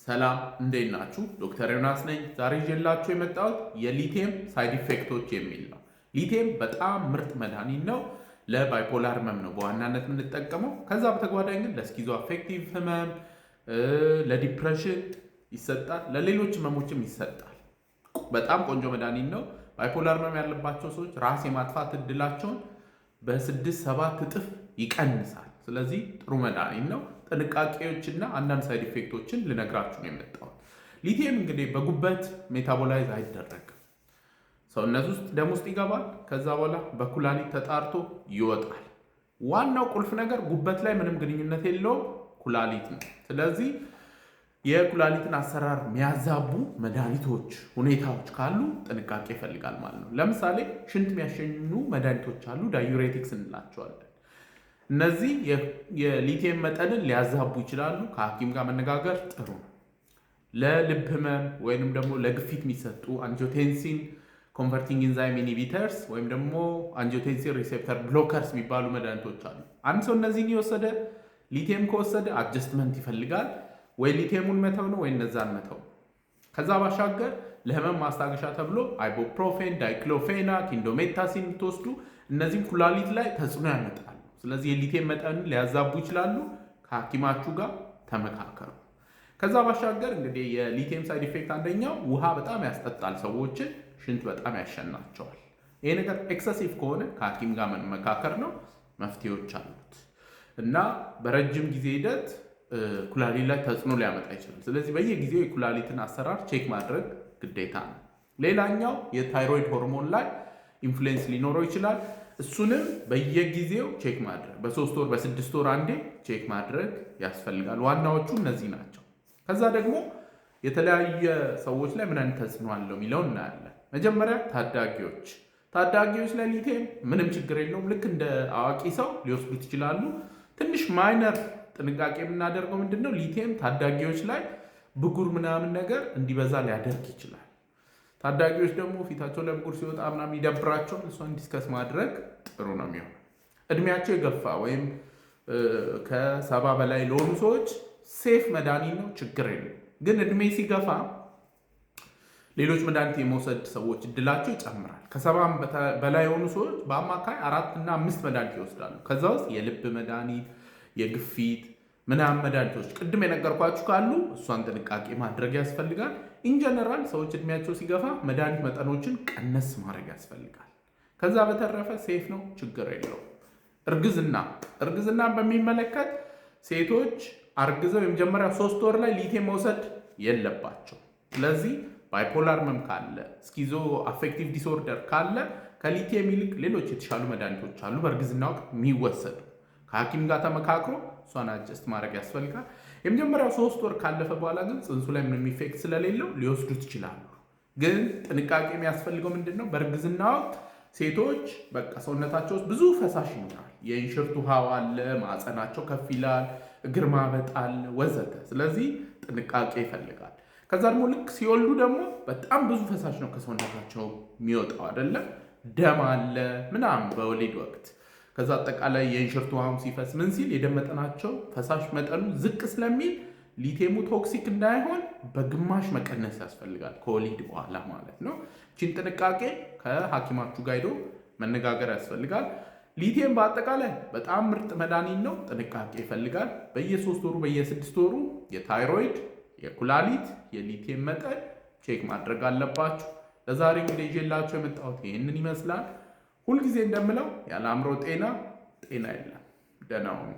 ሰላም እንዴት ናችሁ? ዶክተር ዮናስ ነኝ። ዛሬ ይዤላችሁ የመጣሁት የሊቲየም ሳይድ ኢፌክቶች የሚል ነው። ሊቲየም በጣም ምርጥ መድኃኒት ነው። ለባይፖላር ህመም ነው በዋናነት የምንጠቀመው። ከዛ በተጓዳኝ ግን ለስኪዞ አፌክቲቭ ህመም፣ ለዲፕሬሽን ይሰጣል፣ ለሌሎች ህመሞችም ይሰጣል። በጣም ቆንጆ መድኃኒት ነው። ባይፖላር ህመም ያለባቸው ሰዎች ራስ የማጥፋት እድላቸውን በ6-7 እጥፍ ይቀንሳል። ስለዚህ ጥሩ መድኃኒት ነው። ጥንቃቄዎችና አንዳንድ ሳይድ ኢፌክቶችን ልነግራችሁ ነው የመጣሁት። ሊቲየም እንግዲህ በጉበት ሜታቦላይዝ አይደረግም። ሰውነት ውስጥ ደም ውስጥ ይገባል። ከዛ በኋላ በኩላሊት ተጣርቶ ይወጣል። ዋናው ቁልፍ ነገር ጉበት ላይ ምንም ግንኙነት የለውም፣ ኩላሊት ነው። ስለዚህ የኩላሊትን አሰራር የሚያዛቡ መድኃኒቶች፣ ሁኔታዎች ካሉ ጥንቃቄ ይፈልጋል ማለት ነው። ለምሳሌ ሽንት የሚያሸኙ መድኃኒቶች አሉ፣ ዳዩሬቲክስ እንላቸዋለን። እነዚህ የሊቲየም መጠንን ሊያዛቡ ይችላሉ። ከሐኪም ጋር መነጋገር ጥሩ ነው። ለልብ ህመም ወይንም ደግሞ ለግፊት የሚሰጡ አንጂዮቴንሲን ኮንቨርቲንግ ኢንዛይም ኢንሂቢተርስ ወይም ደግሞ አንጂዮቴንሲን ሪሴፕተር ብሎከርስ የሚባሉ መድኃኒቶች አሉ። አንድ ሰው እነዚህን የወሰደ ሊቲየም ከወሰደ አጀስትመንት ይፈልጋል። ወይ ሊቲየሙን መተው ነው ወይ እነዛን መተው። ከዛ ባሻገር ለህመም ማስታገሻ ተብሎ አይቦፕሮፌን፣ ዳይክሎፌናክ፣ ኢንዶሜታሲን የምትወስዱ እነዚህም ኩላሊት ላይ ተጽዕኖ ያመጣሉ። ስለዚህ የሊቲየም መጠንን ሊያዛቡ ይችላሉ። ከሐኪማችሁ ጋር ተመካከሩ። ከዛ ባሻገር እንግዲህ የሊቲየም ሳይድ ኢፌክት አንደኛው ውሃ በጣም ያስጠጣል፣ ሰዎችን ሽንት በጣም ያሸናቸዋል። ይሄ ነገር ኤክሰሲቭ ከሆነ ከሐኪም ጋር መመካከር ነው። መፍትሄዎች አሉት እና በረጅም ጊዜ ሂደት ኩላሊት ላይ ተጽዕኖ ሊያመጣ ይችላል። ስለዚህ በየጊዜው የኩላሊትን አሰራር ቼክ ማድረግ ግዴታ ነው። ሌላኛው የታይሮይድ ሆርሞን ላይ ኢንፍሉዌንስ ሊኖረው ይችላል። እሱንም በየጊዜው ቼክ ማድረግ በ3 ወር በ6 ወር አንዴ ቼክ ማድረግ ያስፈልጋል። ዋናዎቹ እነዚህ ናቸው። ከዛ ደግሞ የተለያየ ሰዎች ላይ ምን አይነት ተጽዕኖ አለው የሚለውን እናያለን። መጀመሪያ ታዳጊዎች ላይ ሊቲየም ምንም ችግር የለውም። ልክ እንደ አዋቂ ሰው ሊወስዱት ይችላሉ። ትንሽ ማይነር ጥንቃቄ የምናደርገው ምንድን ነው? ሊቲየም ታዳጊዎች ላይ ብጉር ምናምን ነገር እንዲበዛ ሊያደርግ ይችላል። ታዳጊዎች ደግሞ ፊታቸው ላይ ብጉር ሲወጣ ምናምን ይደብራቸዋል። እሷን ዲስከስ ማድረግ ጥሩ ነው የሚሆነው። እድሜያቸው የገፋ ወይም ከ70 በላይ ለሆኑ ሰዎች ሴፍ መድኃኒት ነው፣ ችግር የለም። ግን እድሜ ሲገፋ ሌሎች መድኃኒት የመውሰድ ሰዎች እድላቸው ይጨምራል። ከ70 በላይ የሆኑ ሰዎች በአማካይ 4 እና 5 መድኃኒት ይወስዳሉ። ከዛ ውስጥ የልብ መድኃኒት፣ የግፊት ምናምን መድኃኒቶች ቅድም የነገርኳችሁ ካሉ እሷን ጥንቃቄ ማድረግ ያስፈልጋል። ኢንጀነራል ሰዎች እድሜያቸው ሲገፋ መድኃኒት መጠኖችን ቀነስ ማድረግ ያስፈልጋል። ከዛ በተረፈ ሴፍ ነው፣ ችግር የለው። እርግዝናን በሚመለከት ሴቶች አርግዘው የመጀመሪያ 3 ወር ላይ ሊቲየም መውሰድ የለባቸው። ስለዚህ ባይፖላር ህመም ካለ፣ ስኪዞ አፌክቲቭ ዲስኦርደር ካለ ከሊቲየም ይልቅ ሌሎች የተሻሉ መድኃኒቶች አሉ በእርግዝና ወቅት የሚወሰዱ። ከሐኪም ጋር ተመካክሮ እሷን አጀስት ማድረግ ያስፈልጋል። የመጀመሪያው 3 ወር ካለፈ በኋላ ግን ጽንሱ ላይ ምንም ኢፌክት ስለሌለው ሊወስዱት ይችላሉ። ግን ጥንቃቄ የሚያስፈልገው ምንድን ነው? በእርግዝና ወቅት ሴቶች በቃ ሰውነታቸው ውስጥ ብዙ ፈሳሽ ይኖራል። የእንሽርት ውሃው አለ፣ ማዕፀናቸው ከፍ ይላል፣ እግር ማበጥ አለ ወዘተ። ስለዚህ ጥንቃቄ ይፈልጋል። ከዛ ደግሞ ልክ ሲወልዱ ደግሞ በጣም ብዙ ፈሳሽ ነው ከሰውነታቸው የሚወጣው አይደለም፣ ደም አለ ምናምን በወሊድ ወቅት። ከዛ አጠቃላይ የእንሽርት ውሃም ሲፈስ ምን ሲል የደም መጠናቸው ፈሳሽ መጠኑ ዝቅ ስለሚል ሊቲየሙ ቶክሲክ እንዳይሆን በግማሽ መቀነስ ያስፈልጋል ከወሊድ በኋላ ማለት ነው። ይህችን ጥንቃቄ ከሐኪማችሁ ጋር ሄዶ መነጋገር ያስፈልጋል። ሊቲየም በአጠቃላይ በጣም ምርጥ መድኃኒት ነው። ጥንቃቄ ይፈልጋል። በየ3 ወሩ በየ6 ወሩ የታይሮይድ የኩላሊት የሊቲየም መጠን ቼክ ማድረግ አለባችሁ። ለዛሬ እንግዲህ ይዤላችሁ የመጣሁት ይህንን ይመስላል። ሁልጊዜ እንደምለው ያለ አእምሮ ጤና የለም። ደህና ሁኑ።